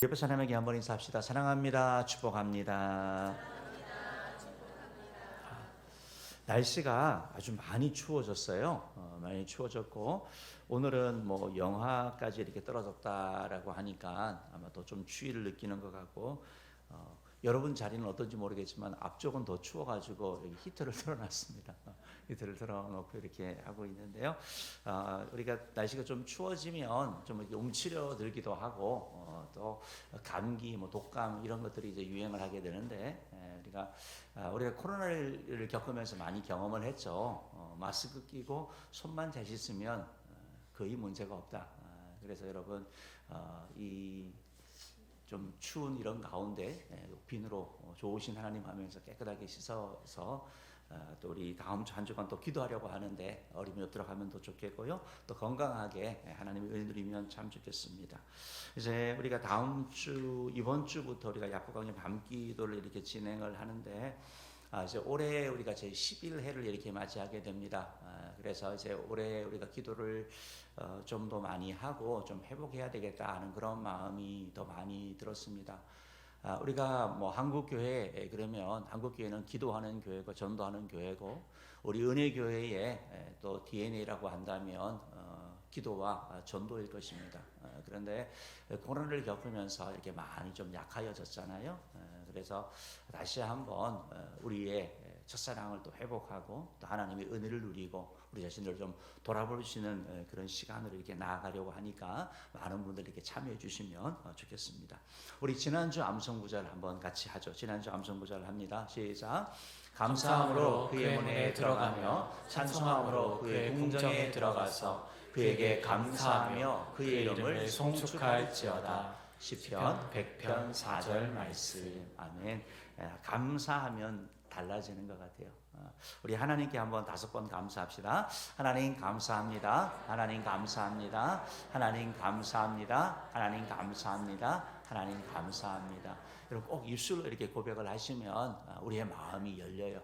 옆에 사람에게 한번 인사합시다. 사랑합니다. 축복합니다. 날씨가 아주 많이 추워졌어요. 많이 추워졌고 오늘은 뭐 영하까지 이렇게 떨어졌다라고 하니까 아마 더 좀 추위를 느끼는 것 같고 여러분 자리는 어떤지 모르겠지만 앞쪽은 더 추워가지고 여기 히터를 틀어놨습니다. 히터를 틀어놓고 이렇게 하고 있는데요. 우리가 날씨가 좀 추워지면 좀 움츠려 들기도 하고 또 감기, 뭐 독감 이런 것들이 이제 유행을 하게 되는데 우리가 코로나를 겪으면서 많이 경험을 했죠. 마스크 끼고 손만 잘 씻으면 거의 문제가 없다. 그래서 여러분 이 좀 추운 이런 가운데 비누로 좋으신 하나님 하면서 깨끗하게 씻어서 또 우리 다음 주 한 주간 또 기도하려고 하는데 어림이 없도록 하면 더 좋겠고요. 또 건강하게 하나님의 은혜 누리면 참 좋겠습니다. 이제 우리가 다음 주 이번 주부터 우리가 약국강의 밤기도를 이렇게 진행을 하는데 이제 올해 우리가 제 11회를 이렇게 맞이하게 됩니다. 그래서 이제 올해 우리가 기도를 좀 더 많이 하고 좀 회복해야 되겠다 하는 그런 마음이 더 많이 들었습니다. 우리가 뭐 한국교회 그러면 한국교회는 기도하는 교회고 전도하는 교회고 우리 은혜교회의 또 DNA라고 한다면 기도와 전도일 것입니다. 그런데 코로나를 겪으면서 이렇게 많이 좀 약하여졌잖아요. 그래서 다시 한번 우리의 첫사랑을 또 회복하고 또 하나님의 은혜를 누리고 우리 자신을 좀 돌아볼 수 있는 그런 시간으로 이렇게 나아가려고 하니까 많은 분들이 이렇게 참여해 주시면 좋겠습니다. 우리 지난주 암송구절 한번 같이 하죠. 지난주 암송구절 합니다. 시작. 감사함으로 그의 문에 들어가며 찬송함으로 그의 궁정에 들어가서 그에게 감사하며 그의 이름을 송축할지어다. 시편 100편 4절 말씀. 아멘. 감사하면 달라지는 것 같아요. 우리 하나님께 한번 5번 감사합시다. 하나님 감사합니다. 하나님 감사합니다. 하나님 감사합니다. 하나님 감사합니다. 하나님 감사합니다. 여러분 꼭 입술로 이렇게 고백을 하시면 우리의 마음이 열려요.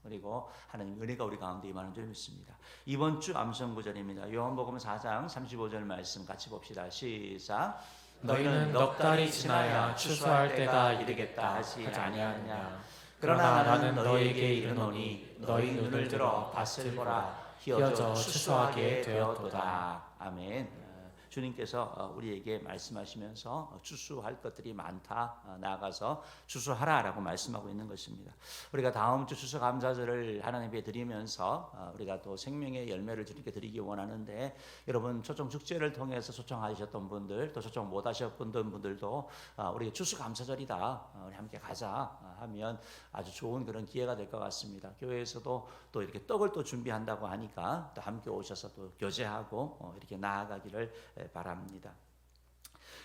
그리고 하나님 은혜가 우리 가운데 임하는 줄 믿습니다. 이번 주 암송구절입니다. 요한복음 4장 35절 말씀 같이 봅시다. 시작. 너희는 넉 달이 지나야 추수할 때가 이르겠다 하지 아니하느냐. 그러나 나는 너희에게 이르노니 너희 눈을 들어 밭을 보라. 희어져 추수하게 되었도다. 아멘. 주님께서 우리에게 말씀하시면서 추수할 것들이 많다. 나아가서 추수하라라고 말씀하고 있는 것입니다. 우리가 다음 주 추수감사절을 하나님께 드리면서 우리가 또 생명의 열매를 주님께 드리기 원하는데 여러분 초청 축제를 통해서 초청하셨던 분들 또 초청 못 하셨던 분들도 우리 추수감사절이다. 우리 함께 가자 하면 아주 좋은 그런 기회가 될 것 같습니다. 교회에서도 또 이렇게 떡을 또 준비한다고 하니까 또 함께 오셔서 또 교제하고 이렇게 나아가기를 바랍니다.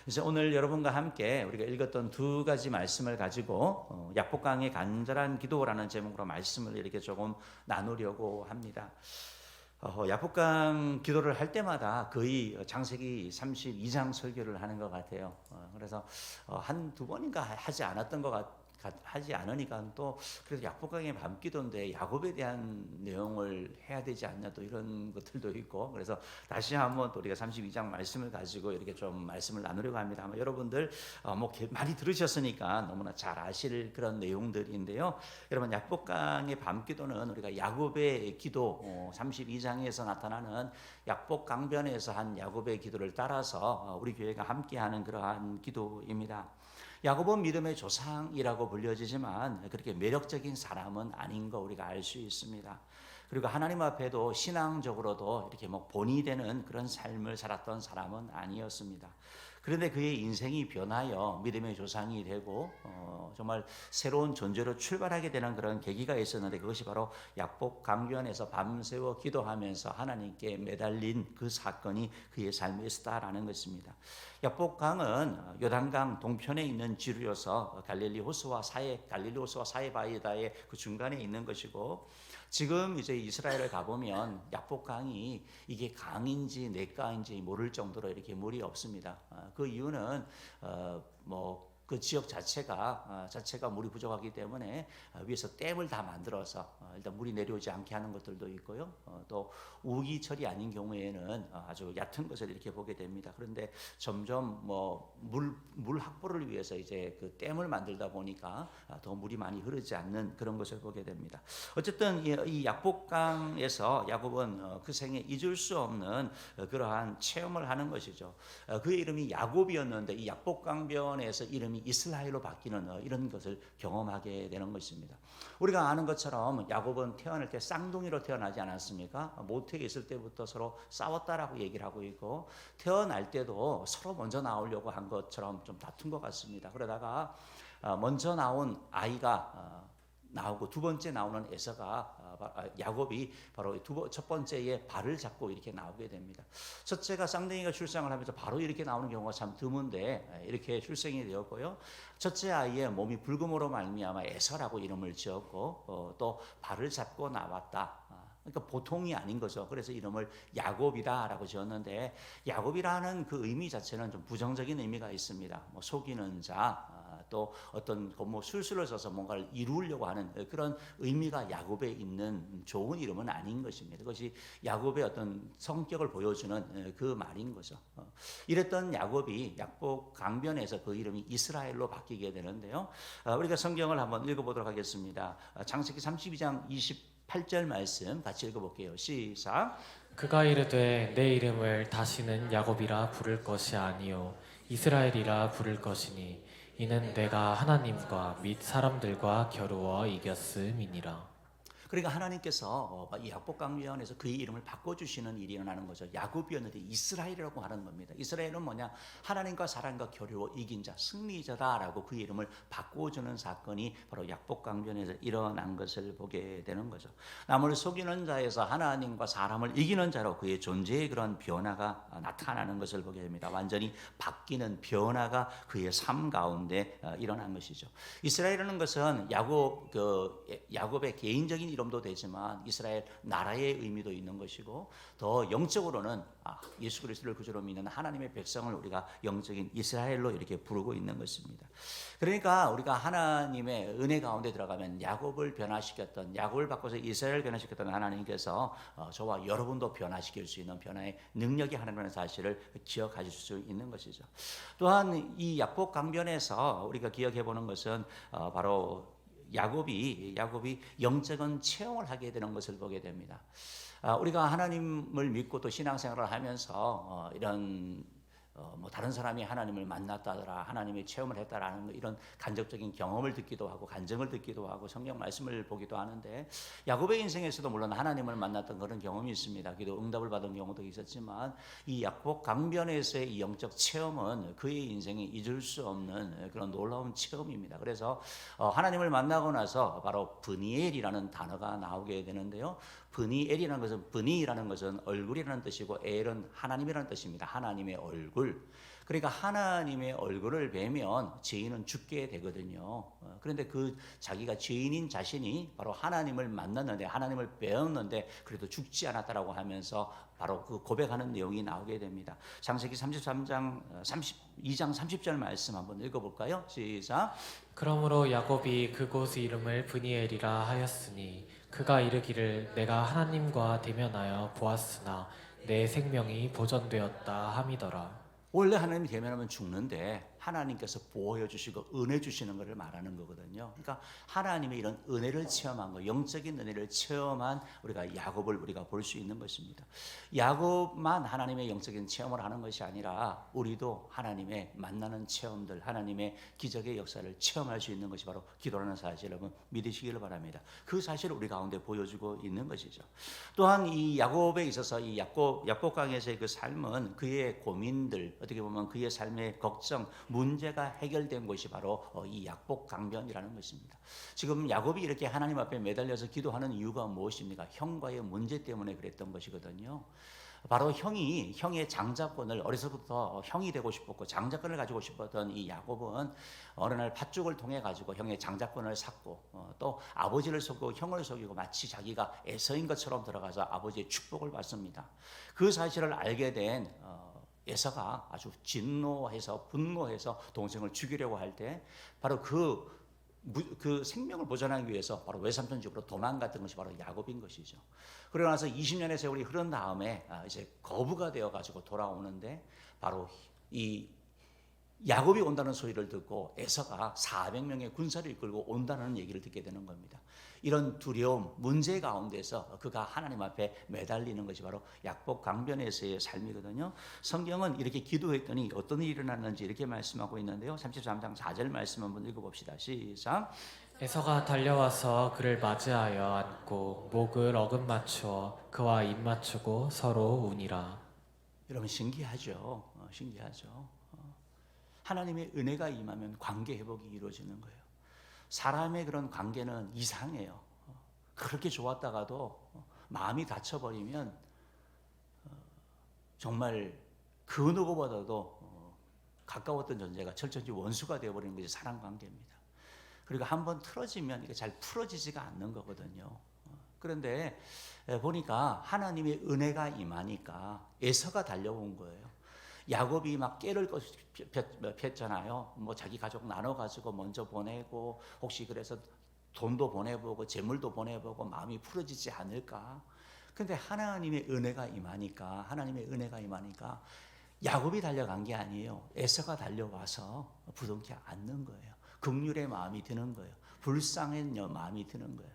그래서 오늘 여러분과 함께 우리가 읽었던 두 가지 말씀을 가지고 약복강의 간절한 기도라는 제목으로 말씀을 이렇게 조금 나누려고 합니다. 약복강 기도를 할 때마다 거의 창세기 32장 설교를 하는 것 같아요. 그래서 한두 번인가 하지 않았던 것 하지 않으니까 또 그래서 약복강의 밤기도인데 야곱에 대한 내용을 해야 되지 않냐 또 이런 것들도 있고 그래서 다시 한번 또 우리가 32장 말씀을 가지고 이렇게 좀 말씀을 나누려고 합니다. 아마 여러분들 뭐 많이 들으셨으니까 너무나 잘 아실 그런 내용들인데요. 여러분 약복강의 밤기도는 우리가 야곱의 기도 32장에서 나타나는 약복강변에서 한 야곱의 기도를 따라서 우리 교회가 함께하는 그러한 기도입니다. 야곱은 믿음의 조상이라고 불려지지만 그렇게 매력적인 사람은 아닌 거 우리가 알 수 있습니다. 그리고 하나님 앞에도 신앙적으로도 이렇게 뭐 본이 되는 그런 삶을 살았던 사람은 아니었습니다. 그런데 그의 인생이 변하여 믿음의 조상이 되고 정말 새로운 존재로 출발하게 되는 그런 계기가 있었는데 그것이 바로 약복강변에서 밤새워 기도하면서 하나님께 매달린 그 사건이 그의 삶에 있었다라는 것입니다. 약복강은 요단강 동편에 있는 지류여서 갈릴리 호수와 사해바이다의 그 중간에 있는 것이고 지금 이제 이스라엘을 가보면 약복강이 이게 강인지 냇가인지 모를 정도로 이렇게 물이 없습니다. 그 이유는 뭐 그 지역 자체가 물이 부족하기 때문에 위에서 댐을 다 만들어서 일단 물이 내려오지 않게 하는 것들도 있고요. 또 우기철이 아닌 경우에는 아주 얕은 것을 이렇게 보게 됩니다. 그런데 점점 뭐 물 확보를 위해서 이제 그 댐을 만들다 보니까 더 물이 많이 흐르지 않는 그런 것을 보게 됩니다. 어쨌든 이 약복강에서 야곱은 그 생에 잊을 수 없는 그러한 체험을 하는 것이죠. 그의 이름이 야곱이었는데 이 약복강변에서 이름이 이스라엘로 바뀌는 이런 것을 경험하게 되는 것입니다. 우리가 아는 것처럼 야곱은 태어날 때 쌍둥이로 태어나지 않았습니까? 모태에 있을 때부터 서로 싸웠다라고 얘기를 하고 있고 태어날 때도 서로 먼저 나오려고 한 것처럼 좀 다툰 것 같습니다. 그러다가 먼저 나온 아이가 나오고 두 번째 나오는 야곱이 바로 첫 번째의 발을 잡고 이렇게 나오게 됩니다. 첫째가 쌍둥이가 출생을 하면서 바로 이렇게 나오는 경우가 참 드문데 이렇게 출생이 되었고요. 첫째 아이의 몸이 붉음으로 말미암아 에서라고 이름을 지었고 또 발을 잡고 나왔다. 그러니까 보통이 아닌 거죠. 그래서 이름을 야곱이다라고 지었는데 야곱이라는 그 의미 자체는 좀 부정적인 의미가 있습니다. 뭐 속이는 자, 또 어떤 뭐 술술을 써서 뭔가를 이루려고 하는 그런 의미가 야곱에 있는 좋은 이름은 아닌 것입니다. 그것이 야곱의 어떤 성격을 보여주는 그 말인 거죠. 이랬던 야곱이 약복 강변에서 그 이름이 이스라엘로 바뀌게 되는데요. 우리가 성경을 한번 읽어보도록 하겠습니다. 창세기 32장 28절 말씀 같이 읽어볼게요. 시작. 그가 이르되 내 이름을 다시는 야곱이라 부를 것이 아니요 이스라엘이라 부를 것이니 이는 내가 하나님과 및 사람들과 겨루어 이겼음이니라. 그러니까 하나님께서 이 약복강변에서 그의 이름을 바꿔주시는 일이 일어나는 거죠. 야곱이었는데 이스라엘이라고 하는 겁니다. 이스라엘은 뭐냐? 하나님과 사람과 겨루어 이긴 자, 승리자다라고 그의 이름을 바꿔주는 사건이 바로 약복강변에서 일어난 것을 보게 되는 거죠. 남을 속이는 자에서 하나님과 사람을 이기는 자로 그의 존재의 그런 변화가 나타나는 것을 보게 됩니다. 완전히 바뀌는 변화가 그의 삶 가운데 일어난 것이죠. 이스라엘이라는 것은 야곱의 개인적인 이름도 되지만 이스라엘 나라의 의미도 있는 것이고 더 영적으로는 예수 그리스도를 구주로 믿는 하나님의 백성을 우리가 영적인 이스라엘로 이렇게 부르고 있는 것입니다. 그러니까 우리가 하나님의 은혜 가운데 들어가면 야곱을 바꿔서 이스라엘 변화시켰던 하나님께서 저와 여러분도 변화시킬 수 있는 변화의 능력이 하나님이라는 사실을 기억하실 수 있는 것이죠. 또한 이 약복 강변에서 우리가 기억해 보는 것은 바로 야곱이 영적인 체험을 하게 되는 것을 보게 됩니다. 우리가 하나님을 믿고 또 신앙생활을 하면서 이런 뭐 다른 사람이 하나님을 만났다더라, 하나님의 체험을 했다라는 이런 간접적인 경험을 듣기도 하고 간증을 듣기도 하고 성경 말씀을 보기도 하는데 야곱의 인생에서도 물론 하나님을 만났던 그런 경험이 있습니다. 기도 응답을 받은 경우도 있었지만 이 약복 강변에서의 이 영적 체험은 그의 인생에 잊을 수 없는 그런 놀라운 체험입니다. 그래서 하나님을 만나고 나서 바로 브니엘이라는 단어가 나오게 되는데요. 브니라는 것은 얼굴이라는 뜻이고 엘은 하나님이라는 뜻입니다. 하나님의 얼굴. 그러니까 하나님의 얼굴을 뵈면 죄인은 죽게 되거든요. 그런데 그 자기가 죄인인 자신이 바로 하나님을 만났는데 하나님을 배웠는데 그래도 죽지 않았다라고 하면서 바로 그 고백하는 내용이 나오게 됩니다. 창세기 32장 30절 말씀 한번 읽어볼까요? 시작. 그러므로 야곱이 그곳 이름을 브니엘이라 하였으니 그가 이르기를 내가 하나님과 대면하여 보았으나 내 생명이 보존되었다 함이더라. 원래 하나님이 대면하면 죽는데 하나님께서 보호해 주시고 은혜 주시는 것을 말하는 거거든요. 그러니까 하나님의 이런 은혜를 체험한 거, 영적인 은혜를 체험한 야곱을 우리가 볼 수 있는 것입니다. 야곱만 하나님의 영적인 체험을 하는 것이 아니라 우리도 하나님의 만나는 체험들, 하나님의 기적의 역사를 체험할 수 있는 것이 바로 기도라는 사실 여러분 믿으시기를 바랍니다. 그 사실을 우리 가운데 보여주고 있는 것이죠. 또한 이 야곱에 있어서 이 약복강에서의 그 삶은 그의 고민들, 어떻게 보면 그의 삶의 걱정, 문제가 해결된 곳이 바로 이 약복 강변이라는 것입니다. 지금 야곱이 이렇게 하나님 앞에 매달려서 기도하는 이유가 무엇입니까? 형과의 문제 때문에 그랬던 것이거든요. 바로 형의 장자권을 어려서부터 형이 되고 싶었고 장자권을 가지고 싶었던 이 야곱은 어느 날 팥죽을 통해 가지고 형의 장자권을 샀고 또 아버지를 속이고 형을 속이고 마치 자기가 에서인 것처럼 들어가서 아버지의 축복을 받습니다. 그 사실을 알게 된 에서가 아주 진노해서 분노해서 동생을 죽이려고 할 때 바로 그 생명을 보존하기 위해서 바로 외삼촌 집으로 도망갔던 것이 바로 야곱인 것이죠. 그러고 나서 20년의 세월이 흐른 다음에 이제 거부가 되어 가지고 돌아오는데 바로 이 야곱이 온다는 소리를 듣고 에서가 400명의 군사를 이끌고 온다는 얘기를 듣게 되는 겁니다. 이런 두려움, 문제 가운데서 그가 하나님 앞에 매달리는 것이 바로 약복 강변에서의 삶이거든요. 성경은 이렇게 기도했더니 어떤 일이 일어났는지 이렇게 말씀하고 있는데요. 33장 4절 말씀 한번 읽어봅시다. 시작. 에서가 달려와서 그를 맞이하여 안고 목을 어금 맞추어 그와 입 맞추고 서로 우니라. 여러분 신기하죠. 신기하죠. 하나님의 은혜가 임하면 관계 회복이 이루어지는 거예요. 사람의 그런 관계는 이상해요. 그렇게 좋았다가도 마음이 닫혀버리면 정말 그 누구보다도 가까웠던 존재가 철저히 원수가 되어버리는 것이 사람 관계입니다. 그리고 한번 틀어지면 이게 잘 풀어지지가 않는 거거든요. 그런데 보니까 하나님의 은혜가 임하니까 에서가 달려온 거예요. 야곱이 막 깨를 폈잖아요. 뭐 자기 가족 나눠 가지고 먼저 보내고 혹시 그래서 돈도 보내보고 재물도 보내보고 마음이 풀어지지 않을까. 근데 하나님의 은혜가 임하니까 야곱이 달려간 게 아니에요. 에서가 달려와서 부둥켜 안는 거예요. 긍휼의 마음이 드는 거예요. 불쌍한 마음이 드는 거예요.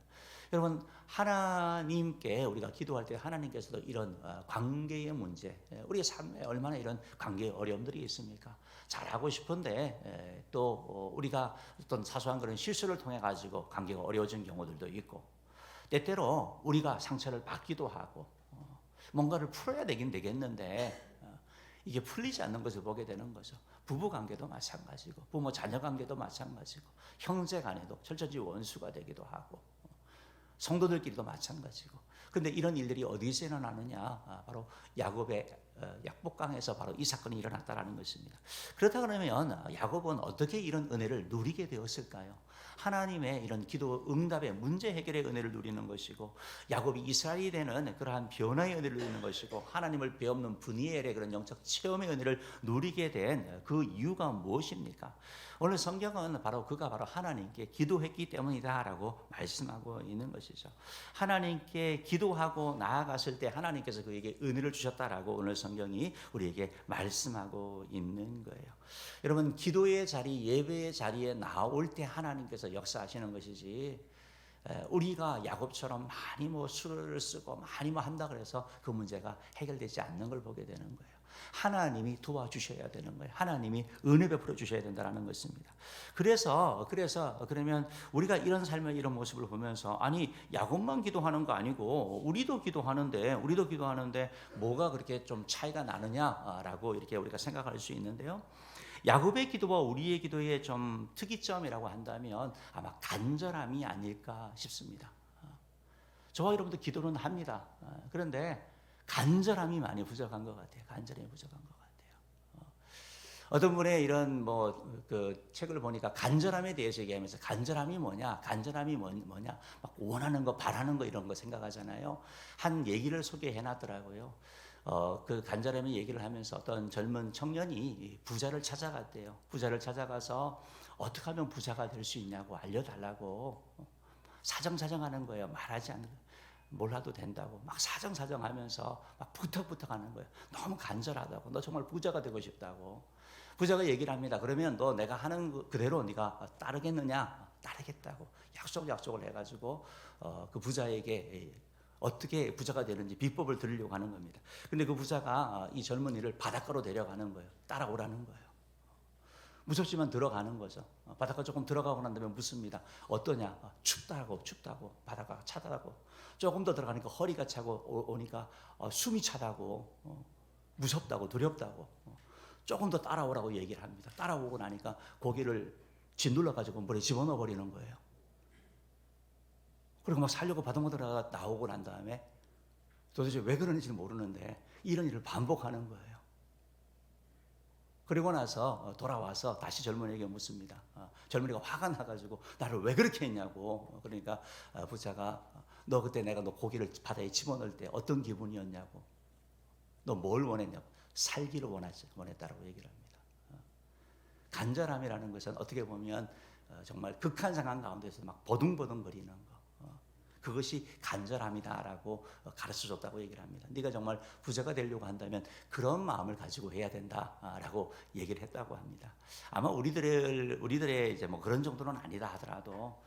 여러분 하나님께 우리가 기도할 때 하나님께서도 이런 관계의 문제, 우리의 삶에 얼마나 이런 관계의 어려움들이 있습니까? 잘하고 싶은데 또 우리가 어떤 사소한 그런 실수를 통해 가지고 관계가 어려워진 경우들도 있고 때때로 우리가 상처를 받기도 하고 뭔가를 풀어야 되긴 되겠는데 이게 풀리지 않는 것을 보게 되는 거죠. 부부 관계도 마찬가지고 부모 자녀 관계도 마찬가지고 형제 간에도 철저히 원수가 되기도 하고 성도들끼리도 마찬가지고. 그런데 이런 일들이 어디서 일어나느냐? 바로 야곱의 약복강에서 바로 이 사건이 일어났다라는 것입니다. 그렇다 그러면 야곱은 어떻게 이런 은혜를 누리게 되었을까요? 하나님의 이런 기도 응답의 문제 해결의 은혜를 누리는 것이고 야곱이 이스라엘이 되는 그러한 변화의 은혜를 누리는 것이고 하나님을 배우는 브니엘의 그런 영적 체험의 은혜를 누리게 된 그 이유가 무엇입니까? 오늘 성경은 그가 바로 하나님께 기도했기 때문이다라고 말씀하고 있는 것이죠. 하나님께 기도하고 나아갔을 때 하나님께서 그에게 은혜를 주셨다라고 오늘 성경이 우리에게 말씀하고 있는 거예요. 여러분 기도의 자리, 예배의 자리에 나올 때 하나님께서 역사하시는 것이지 우리가 야곱처럼 많이 수를 쓰고 많이 한다 그래서 그 문제가 해결되지 않는 걸 보게 되는 거예요. 하나님이 도와주셔야 되는 거예요. 하나님이 은혜 베풀어 주셔야 된다는 것입니다. 그래서 그러면 우리가 이런 삶의 이런 모습을 보면서 아니 야곱만 기도하는 거 아니고 우리도 기도하는데 뭐가 그렇게 좀 차이가 나느냐라고 이렇게 우리가 생각할 수 있는데요. 야곱의 기도와 우리의 기도의 좀 특이점이라고 한다면 아마 간절함이 아닐까 싶습니다. 저와 여러분도 기도는 합니다. 그런데 간절함이 많이 부족한 것 같아요. 어떤 분의 이런 그 책을 보니까 간절함에 대해서 얘기하면서 간절함이 뭐냐 막 원하는 거 바라는 거 이런 거 생각하잖아요. 한 얘기를 소개해 놨더라고요. 그 간절함의 얘기를 하면서 어떤 젊은 청년이 부자를 찾아갔대요. 부자를 찾아가서 어떻게 하면 부자가 될 수 있냐고 알려달라고 사정사정하는 거예요. 말하지 않는 거예요. 몰라도 된다고 막 사정사정하면서 막 부탁하는 거예요. 너무 간절하다고. 너 정말 부자가 되고 싶다고. 부자가 얘기를 합니다. 그러면 너 내가 하는 그대로 네가 따르겠느냐? 따르겠다고 약속을 해가지고 그 부자에게 어떻게 부자가 되는지 비법을 들으려고 하는 겁니다. 근데 그 부자가 이 젊은이를 바닷가로 데려가는 거예요. 따라오라는 거예요. 무섭지만 들어가는 거죠. 바닷가 조금 들어가고 난 다음에 묻습니다. 어떠냐? 춥다고 바닷가가 차다고. 조금 더 들어가니까 허리가 차고 오니까 숨이 차다고 무섭다고 두렵다고 조금 더 따라오라고 얘기를 합니다. 따라오고 나니까 고개를 짓눌러 가지고 물에 집어넣어 버리는 거예요. 그리고 막 살려고 바닷가 들어가 나오고 난 다음에 도대체 왜 그러는지는 모르는데 이런 일을 반복하는 거예요. 그리고 나서 돌아와서 다시 젊은이에게 묻습니다. 젊은이가 화가 나가지고 나를 왜 그렇게 했냐고. 그러니까 부자가 너 그때 내가 너 고기를 바다에 집어넣을 때 어떤 기분이었냐고. 너 뭘 원했냐고. 살기를 원했다라고 얘기를 합니다. 간절함이라는 것은 어떻게 보면 정말 극한 상황 가운데서 막 버둥버둥거리는 거, 그것이 간절함이다라고 가르쳐줬다고 얘기를 합니다. 네가 정말 부자가 되려고 한다면 그런 마음을 가지고 해야 된다라고 얘기를 했다고 합니다. 아마 우리들의 이제 뭐 그런 정도는 아니다 하더라도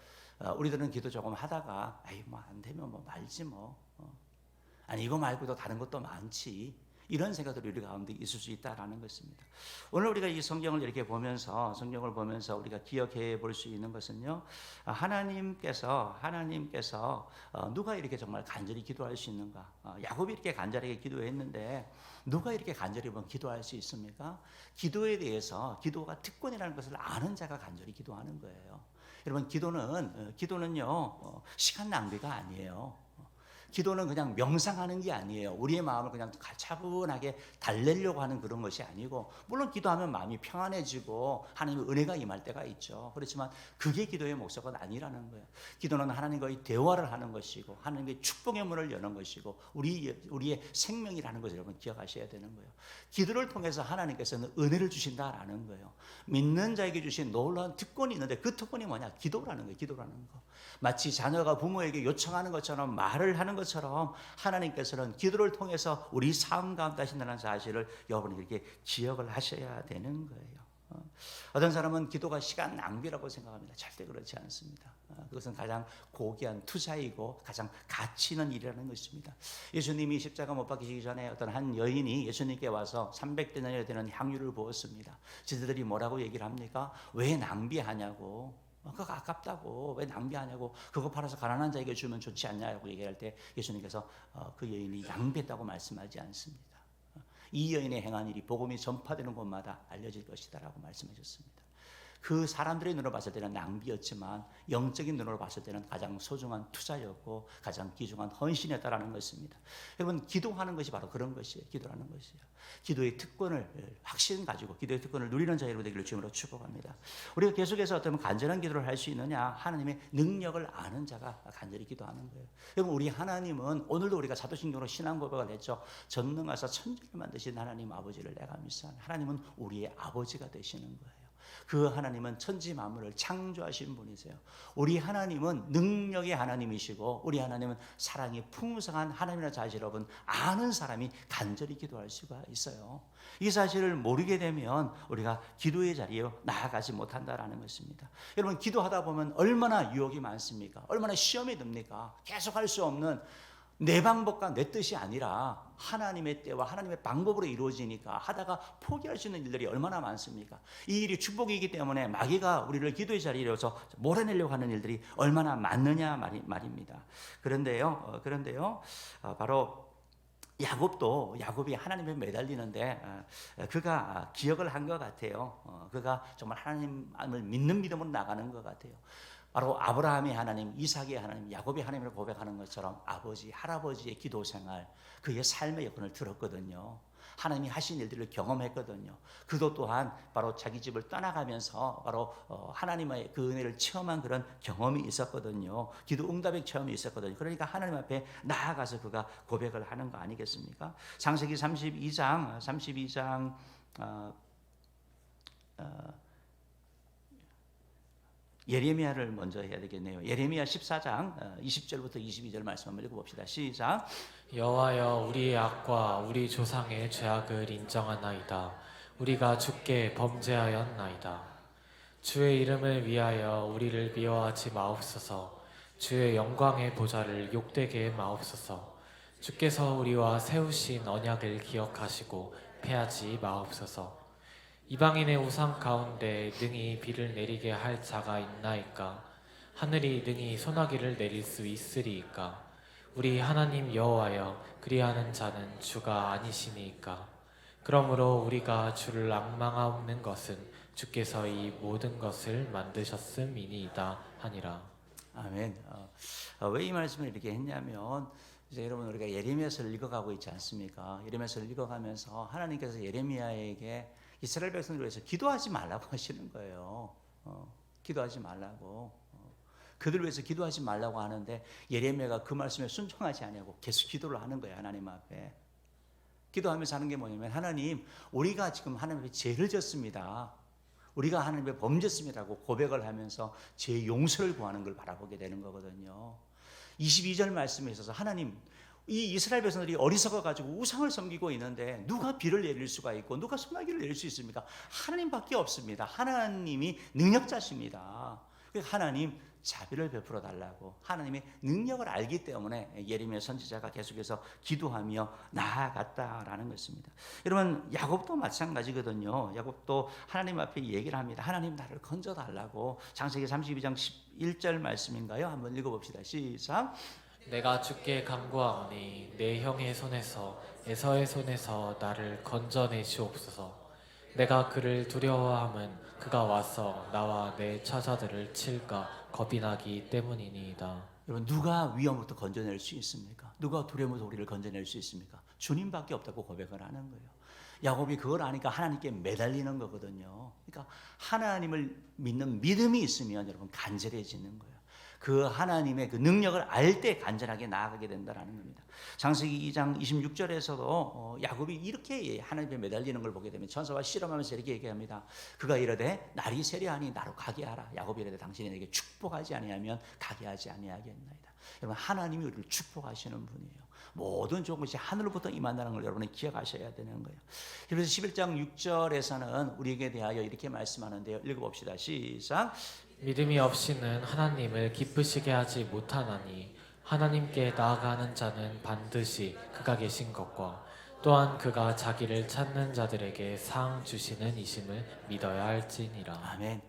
우리들은 기도 조금 하다가 아이 뭐 안 되면 뭐 말지 뭐, 아니 이거 말고도 다른 것도 많지, 이런 생각들이 우리 가운데 있을 수 있다라는 것입니다. 오늘 우리가 이 성경을 이렇게 보면서 우리가 기억해 볼 수 있는 것은요, 하나님께서 누가 이렇게 정말 간절히 기도할 수 있는가? 야곱이 이렇게 간절하게 기도했는데 누가 이렇게 간절히 기도할 수 있습니까? 기도에 대해서, 기도가 특권이라는 것을 아는 자가 간절히 기도하는 거예요. 여러분, 기도는요 시간 낭비가 아니에요. 기도는 그냥 명상하는 게 아니에요. 우리의 마음을 그냥 차분하게 달래려고 하는 그런 것이 아니고, 물론 기도하면 마음이 평안해지고 하나님의 은혜가 임할 때가 있죠. 그렇지만 그게 기도의 목적은 아니라는 거예요. 기도는 하나님과의 대화를 하는 것이고 하나님의 축복의 문을 여는 것이고 우리의 생명이라는 것을 여러분 기억하셔야 되는 거예요. 기도를 통해서 하나님께서는 은혜를 주신다라는 거예요. 믿는 자에게 주신 놀라운 특권이 있는데 그 특권이 뭐냐? 기도라는 거예요. 기도라는 거. 마치 자녀가 부모에게 요청하는 것처럼, 말을 하는 것처럼 하나님께서는 기도를 통해서 우리 삶 가운데 하신다는 사실을 여러분이 이렇게 기억을 하셔야 되는 거예요. 어떤 사람은 기도가 시간 낭비라고 생각합니다. 절대 그렇지 않습니다. 그것은 가장 고귀한 투자이고 가장 가치 있는 일이라는 것입니다. 예수님이 십자가 못 박히시기 전에 어떤 한 여인이 예수님께 와서 300데나리나 되는 향유를 부었습니다. 지들이 뭐라고 얘기를 합니까? 왜 낭비하냐고, 그거 아깝다고, 왜 낭비하냐고, 그거 팔아서 가난한 자에게 주면 좋지 않냐고 얘기할 때 예수님께서 그 여인이 낭비했다고 말씀하지 않습니다. 이 여인의 행한 일이 복음이 전파되는 곳마다 알려질 것이다 라고 말씀하셨습니다. 그 사람들의 눈으로 봤을 때는 낭비였지만 영적인 눈으로 봤을 때는 가장 소중한 투자였고 가장 귀중한 헌신이었다라는 것입니다. 여러분, 기도하는 것이 바로 그런 것이에요. 기도하는 것이에요. 기도의 특권을 확신 가지고 기도의 특권을 누리는 자 여러분 되기를 주님으로 축복합니다. 우리가 계속해서 어떤 간절한 기도를 할 수 있느냐? 하나님의 능력을 아는 자가 간절히 기도하는 거예요. 여러분, 우리 하나님은, 오늘도 우리가 사도신경으로 신앙 고백을 했죠. 전능하사 천지를 만드신 하나님 아버지를 내가 믿사오니, 하나님은 우리의 아버지가 되시는 거예요. 그 하나님은 천지 만물을 창조하신 분이세요. 우리 하나님은 능력의 하나님이시고 우리 하나님은 사랑이 풍성한 하나님이라는 사실을 여러분 아는 사람이 간절히 기도할 수가 있어요. 이 사실을 모르게 되면 우리가 기도의 자리에 나아가지 못한다라는 것입니다. 여러분, 기도하다 보면 얼마나 유혹이 많습니까? 얼마나 시험이 듭니까? 계속 할 수 없는 내 방법과 내 뜻이 아니라 하나님의 때와 하나님의 방법으로 이루어지니까 하다가 포기할 수 있는 일들이 얼마나 많습니까? 이 일이 축복이기 때문에 마귀가 우리를 기도의 자리에서 몰아내려고 하는 일들이 얼마나 많느냐 말입니다. 그런데요, 바로 야곱이 하나님에 매달리는데 그가 기억을 한 것 같아요. 그가 정말 하나님을 믿는 믿음으로 나가는 것 같아요. 바로 아브라함의 하나님, 이삭의 하나님, 야곱의 하나님을 고백하는 것처럼 아버지, 할아버지의 기도 생활, 그의 삶의 여건을 들었거든요. 하나님이 하신 일들을 경험했거든요. 그도 또한 바로 자기 집을 떠나가면서 바로 하나님의 그 은혜를 체험한 그런 경험이 있었거든요. 기도 응답의 체험이 있었거든요. 그러니까 하나님 앞에 나아가서 그가 고백을 하는 거 아니겠습니까? 창세기 32장 예레미야를 먼저 해야 되겠네요. 예레미야 14장 20절부터 22절 말씀 한번 읽어봅시다. 시작. 여호와여, 우리의 악과 우리 조상의 죄악을 인정하나이다. 우리가 주께 범죄하였나이다. 주의 이름을 위하여 우리를 미워하지 마옵소서. 주의 영광의 보좌를 욕되게 마옵소서. 주께서 우리와 세우신 언약을 기억하시고 패하지 마옵소서. 이방인의 우상 가운데 능히 비를 내리게 할 자가 있나이까? 하늘이 능히 소나기를 내릴 수 있으리이까? 우리 하나님 여호와여, 그리하는 자는 주가 아니시니이까? 그러므로 우리가 주를 앙망하옵는 것은 주께서 이 모든 것을 만드셨음이니이다 하니라. 아멘. 왜 이 말씀을 이렇게 했냐면, 이제 여러분, 우리가 예레미야서를 읽어가고 있지 않습니까? 예레미야서를 읽어가면서 하나님께서 예레미야에게 이스라엘 백성들을 위해서 기도하지 말라고 하시는 거예요. 기도하지 말라고. 그들 위해서 기도하지 말라고 하는데 예레미야가 그 말씀에 순종하지 아니하고 계속 기도를 하는 거예요. 하나님 앞에. 기도하면서 하는 게 뭐냐면 하나님 우리가 지금 하나님 앞에 죄를 졌습니다. 우리가 하나님 앞에 범죄했습니다라고 고백을 하면서 죄 용서를 구하는 걸 바라보게 되는 거거든요. 22절 말씀에 있어서 하나님 이 이스라엘 백성들이 어리석어 가지고 우상을 섬기고 있는데 누가 비를 내릴 수가 있고 누가 소나기를 내릴 수 있습니까? 하나님밖에 없습니다. 하나님이 능력자십니다. 하나님 자비를 베풀어 달라고 하나님의 능력을 알기 때문에 예레미야 선지자가 계속해서 기도하며 나아갔다라는 것입니다. 여러분 야곱도 마찬가지거든요. 야곱도 하나님 앞에 얘기를 합니다. 하나님 나를 건져 달라고. 창세기 32장 11절 말씀인가요? 한번 읽어봅시다. 시작. 내가 주께 간구하오니 내 형의 손에서 에서의 손에서 나를 건져내시옵소서. 내가 그를 두려워함은 그가 와서 나와 내 처자들을 칠까 겁이 나기 때문이니이다. 여러분 누가 위험부터 건져낼 수 있습니까? 누가 두려움에서 우리를 건져낼 수 있습니까? 주님밖에 없다고 고백을 하는 거예요. 야곱이 그걸 아니까 하나님께 매달리는 거거든요. 그러니까 하나님을 믿는 믿음이 있으면 여러분 간절해지는 거예요. 그 하나님의 그 능력을 알 때 간절하게 나아가게 된다는 겁니다. 창세기 2장 26절에서도 야곱이 이렇게 하나님께 매달리는 걸 보게 되면 천사와 씨름하면서 이렇게 얘기합니다. 그가 이르되 날이 세려하니 나로 가게 하라. 야곱이 이르되 당신이 내게 축복하지 아니하면 가게 하지 아니하겠나이다. 여러분 하나님이 우리를 축복하시는 분이에요. 모든 좋은 것이 하늘로부터 임한다는 걸 여러분이 기억하셔야 되는 거예요. 그래서 11장 6절에서는 우리에게 대하여 이렇게 말씀하는데요. 읽어봅시다. 시작. 믿음이 없이는 하나님을 기쁘시게 하지 못하나니 하나님께 나아가는 자는 반드시 그가 계신 것과 또한 그가 자기를 찾는 자들에게 상 주시는 이심을 믿어야 할지니라. 아멘.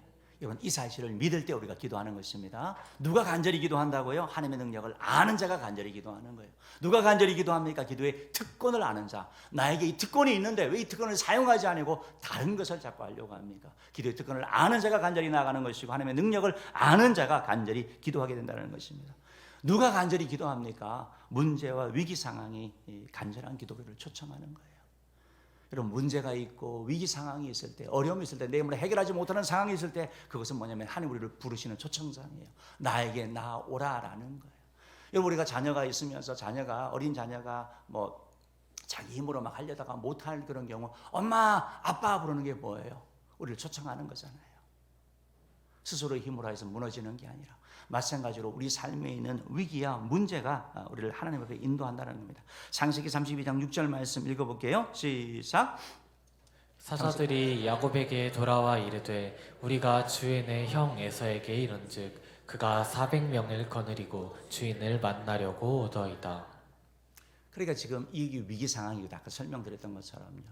여러분 이 사실을 믿을 때 우리가 기도하는 것입니다. 누가 간절히 기도한다고요? 하나님의 능력을 아는 자가 간절히 기도하는 거예요. 누가 간절히 기도합니까? 기도의 특권을 아는 자. 나에게 이 특권이 있는데 왜 이 특권을 사용하지 않고 다른 것을 자꾸 하려고 합니까? 기도의 특권을 아는 자가 간절히 나아가는 것이고 하나님의 능력을 아는 자가 간절히 기도하게 된다는 것입니다. 누가 간절히 기도합니까? 문제와 위기 상황이 간절한 기도를 초청하는 거예요. 여러분 문제가 있고 위기 상황이 있을 때 어려움이 있을 때 내가 해결하지 못하는 상황이 있을 때 그것은 뭐냐면 하나님 우리를 부르시는 초청장이에요. 나에게 나오라라는 거예요. 여러분 우리가 자녀가 있으면서 어린 자녀가 뭐 자기 힘으로 막 하려다가 못할 그런 경우 엄마 아빠 부르는 게 뭐예요? 우리를 초청하는 거잖아요. 스스로의 힘으로 해서 무너지는 게 아니라 마찬가지로 우리 삶에 있는 위기와 문제가 우리를 하나님 앞에 인도한다는 겁니다. 창세기 32장 6절 말씀 읽어볼게요. 시작. 사자들이 야곱에게 돌아와 이르되 우리가 주인의 형 에서에게 이른즉 그가 400명을 거느리고 주인을 만나려고 오더이다. 그러니까 지금 이게 위기 상황이다. 아까 설명드렸던 것처럼요.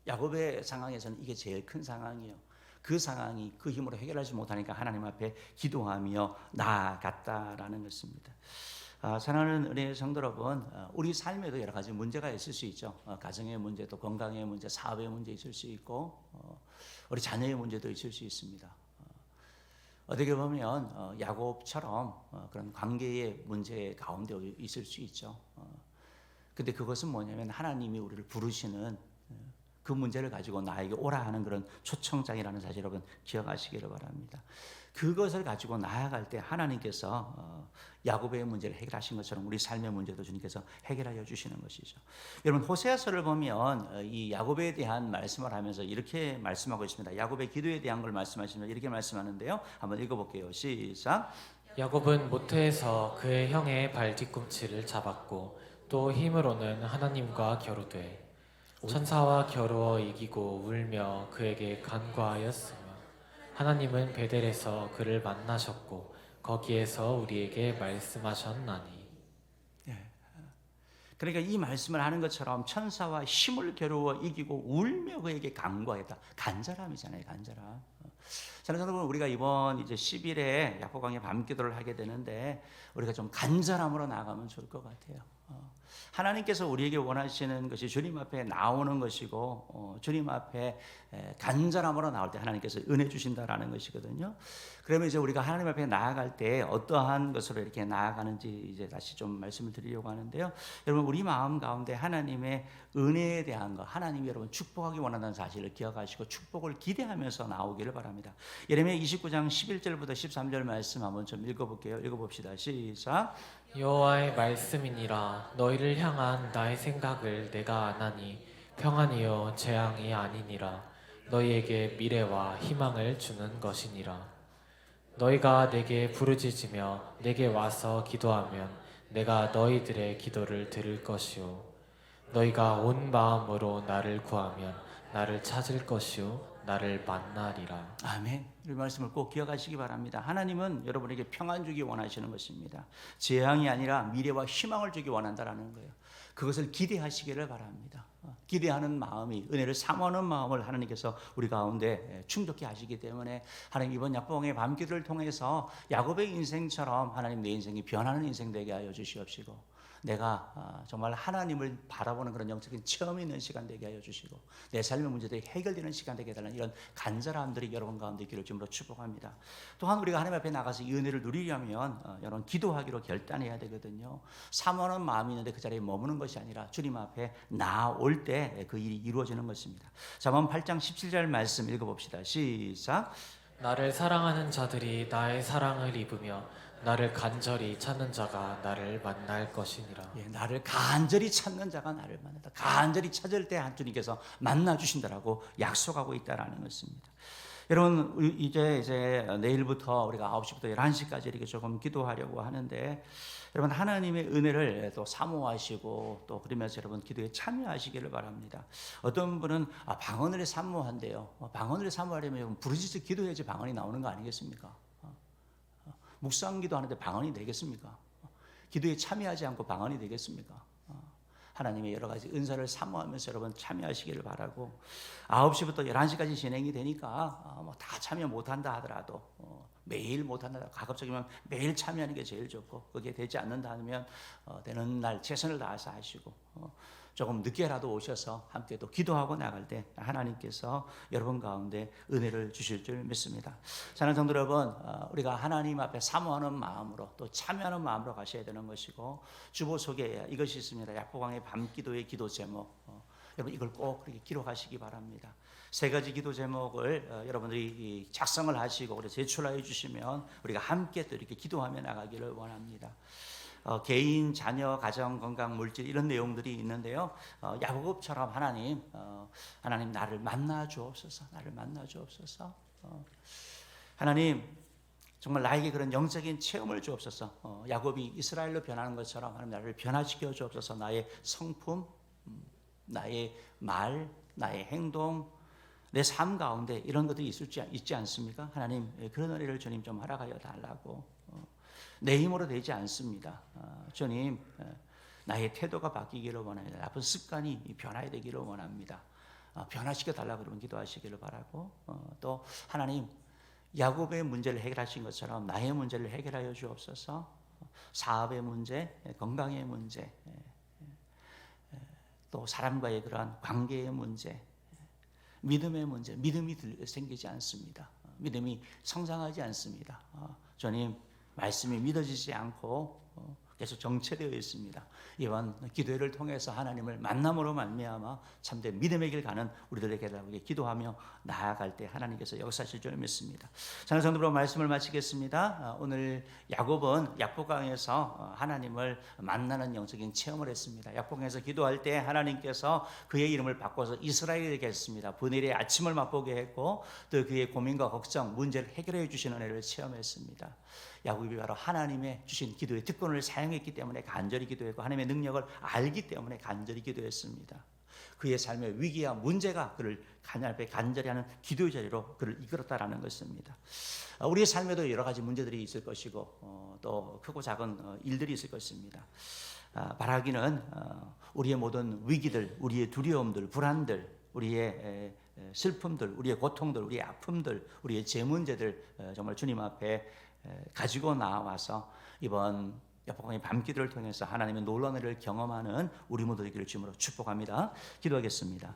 야곱의 상황에서는 이게 제일 큰 상황이에요. 그 상황이 그 힘으로 해결하지 못하니까 하나님 앞에 기도하며 나아갔다라는 것입니다. 사랑하는 은혜의 성도 여러분, 우리 삶에도 여러 가지 문제가 있을 수 있죠. 가정의 문제, 또 건강의 문제, 사업의 문제 있을 수 있고 우리 자녀의 문제도 있을 수 있습니다. 어떻게 보면 야곱처럼 그런 관계의 문제 가운데 있을 수 있죠. 근데 그것은 뭐냐면 하나님이 우리를 부르시는 그 문제를 가지고 나에게 오라 하는 그런 초청장이라는 사실 여러분 기억하시기를 바랍니다. 그것을 가지고 나아갈 때 하나님께서 야곱의 문제를 해결하신 것처럼 우리 삶의 문제도 주님께서 해결하여 주시는 것이죠. 여러분 호세아서를 보면 이 야곱에 대한 말씀을 하면서 이렇게 말씀하고 있습니다. 야곱의 기도에 대한 걸 말씀하시면 이렇게 말씀하는데요. 한번 읽어볼게요. 시작. 야곱은 모태에서 그의 형의 발 뒤꿈치를 잡았고 또 힘으로는 하나님과 겨루되 천사와 겨루어 이기고 울며 그에게 간구하였으며 하나님은 베델에서 그를 만나셨고 거기에서 우리에게 말씀하셨나니. 그러니까 이 말씀을 하는 것처럼 천사와 힘을 겨루어 이기고 울며 그에게 간구하였다. 간절함이잖아요. 간절함. 사랑하는 여러분, 우리가 이번 이제 10일에 야고강의 밤기도를 하게 되는데 우리가 좀 간절함으로 나아가면 좋을 것 같아요. 하나님께서 우리에게 원하시는 것이 주님 앞에 나오는 것이고 주님 앞에 간절함으로 나올 때 하나님께서 은혜 주신다라는 것이거든요. 그러면 이제 우리가 하나님 앞에 나아갈 때 어떠한 것으로 이렇게 나아가는지 이제 다시 좀 말씀을 드리려고 하는데요. 여러분 우리 마음 가운데 하나님의 은혜에 대한 것, 하나님이 여러분 축복하기 원한다는 사실을 기억하시고 축복을 기대하면서 나오기를 바랍니다. 예레미야 29장 11절부터 13절 말씀 한번 좀 읽어볼게요. 읽어봅시다. 시작. 여호와의 말씀이니라. 너희를 향한 나의 생각을 내가 아나니 평안이요 재앙이 아니니라. 너희에게 미래와 희망을 주는 것이니라. 너희가 내게 부르짖으며 내게 와서 기도하면 내가 너희들의 기도를 들을 것이요 너희가 온 마음으로 나를 구하면 나를 찾을 것이요 나를 만나리라. 아멘. 이 말씀을 꼭 기억하시기 바랍니다. 하나님은 여러분에게 평안 주기 원하시는 것입니다. 재앙이 아니라 미래와 희망을 주기 원한다라는 거예요. 그것을 기대하시기를 바랍니다. 기대하는 마음이, 은혜를 사모하는 마음을 하나님께서 우리 가운데 충족케 하시기 때문에 하나님 이번 약봉의 밤기도를 통해서 야곱의 인생처럼 하나님 내 인생이 변하는 인생 되게 하여 주시옵시고, 내가 정말 하나님을 바라보는 그런 영적인 체험이 있는 시간 되게 하여 주시고, 내 삶의 문제들이 해결되는 시간 되게 해달라는 이런 간절함들이 여러분 가운데 있기를 주님으로 축복합니다. 또한 우리가 하나님 앞에 나가서 이 은혜를 누리려면 여러분 기도하기로 결단해야 되거든요. 사모하는 마음이 있는데 그 자리에 머무는 것이 아니라 주님 앞에 나올 때 그 일이 이루어지는 것입니다. 잠언 8장 17절 말씀 읽어봅시다. 시작. 나를 사랑하는 자들이 나의 사랑을 입으며 나를 간절히 찾는 자가 나를 만날 것이니라. 예, 나를 간절히 찾는 자가 나를 만난다. 간절히 찾을 때 주님께서 만나 주신다라고 약속하고 있다라는 것입니다. 여러분 이제 내일부터 우리가 9시부터 11시까지 이렇게 조금 기도하려고 하는데, 여러분 하나님의 은혜를 또 사모하시고 또 그러면서 여러분 기도에 참여하시기를 바랍니다. 어떤 분은 방언을 사모한대요. 방언을 사모하려면 부르짖어 기도해야지 방언이 나오는 거 아니겠습니까? 묵상 기도하는데 방언이 되겠습니까? 기도에 참여하지 않고 방언이 되겠습니까? 하나님의 여러 가지 은사를 사모하면서 여러분 참여하시기를 바라고, 9시부터 11시까지 진행이 되니까 뭐 다 참여 못한다 하더라도 매일 못한다 하더라도 가급적이면 매일 참여하는 게 제일 좋고, 그게 되지 않는다 하면 되는 날 최선을 다해서 하시고, 조금 늦게라도 오셔서 함께 또 기도하고 나갈 때 하나님께서 여러분 가운데 은혜를 주실 줄 믿습니다. 사랑하는 성도 여러분, 우리가 하나님 앞에 사모하는 마음으로 또 참여하는 마음으로 가셔야 되는 것이고, 주보 속에 이것이 있습니다. 약보강의 밤기도의 기도 제목, 여러분 이걸 꼭 그렇게 기록하시기 바랍니다. 3가지 기도 제목을 여러분들이 작성을 하시고 그래서 제출하여 주시면 우리가 함께 또 이렇게 기도하며 나가기를 원합니다. 개인, 자녀, 가정, 건강, 물질 이런 내용들이 있는데요. 야곱처럼 하나님 나를 만나 주옵소서. 나를 만나 주옵소서. 하나님 정말 나에게 그런 영적인 체험을 주옵소서. 야곱이 이스라엘로 변하는 것처럼 하나님 나를 변화시켜 주옵소서. 나의 성품, 나의 말, 나의 행동, 내 삶 가운데 이런 것들이 있지 않습니까? 하나님 그런 은혜를 주님 좀 허락하여 달라고. 내 힘으로 되지 않습니다. 주님 나의 태도가 바뀌기를 원합니다. 나쁜 습관이 변화해야 되기를 원합니다. 변화시켜 달라고 그러면 기도하시기를 바라고, 또 하나님 야곱의 문제를 해결하신 것처럼 나의 문제를 해결하여 주옵소서. 사업의 문제, 건강의 문제, 또 사람과의 그러한 관계의 문제, 믿음의 문제, 믿음이 생기지 않습니다. 믿음이 성장하지 않습니다. 주님 말씀이 믿어지지 않고 계속 정체되어 있습니다. 이번 기도회를 통해서 하나님을 만남으로 말미암아 참된 믿음의 길 가는 우리들에게 기도하며 나아갈 때 하나님께서 역사하실 줄 믿습니다. 사랑하는 성도들, 말씀을 마치겠습니다. 오늘 야곱은 약복강에서 하나님을 만나는 영적인 체험을 했습니다. 약복강에서 기도할 때 하나님께서 그의 이름을 바꿔서 이스라엘에게 했습니다. 분일의 아침을 맛보게 했고 또 그의 고민과 걱정, 문제를 해결해 주시는 은혜를 체험했습니다. 야곱이 바로 하나님의 주신 기도의 특권을 사용했기 때문에 간절히 기도했고, 하나님의 능력을 알기 때문에 간절히 기도했습니다. 그의 삶의 위기와 문제가 그를 간절히 하는 기도의 자리로 그를 이끌었다라는 것입니다. 우리의 삶에도 여러 가지 문제들이 있을 것이고 또 크고 작은 일들이 있을 것입니다. 바라기는 우리의 모든 위기들, 우리의 두려움들, 불안들, 우리의 슬픔들, 우리의 고통들, 우리의 아픔들, 우리의 제 문제들 정말 주님 앞에 가지고 나와서 이번 약복강의 밤기도를 통해서 하나님의 놀라운 은혜를 경험하는 우리 모두 되기를 주님으로 축복합니다. 기도하겠습니다.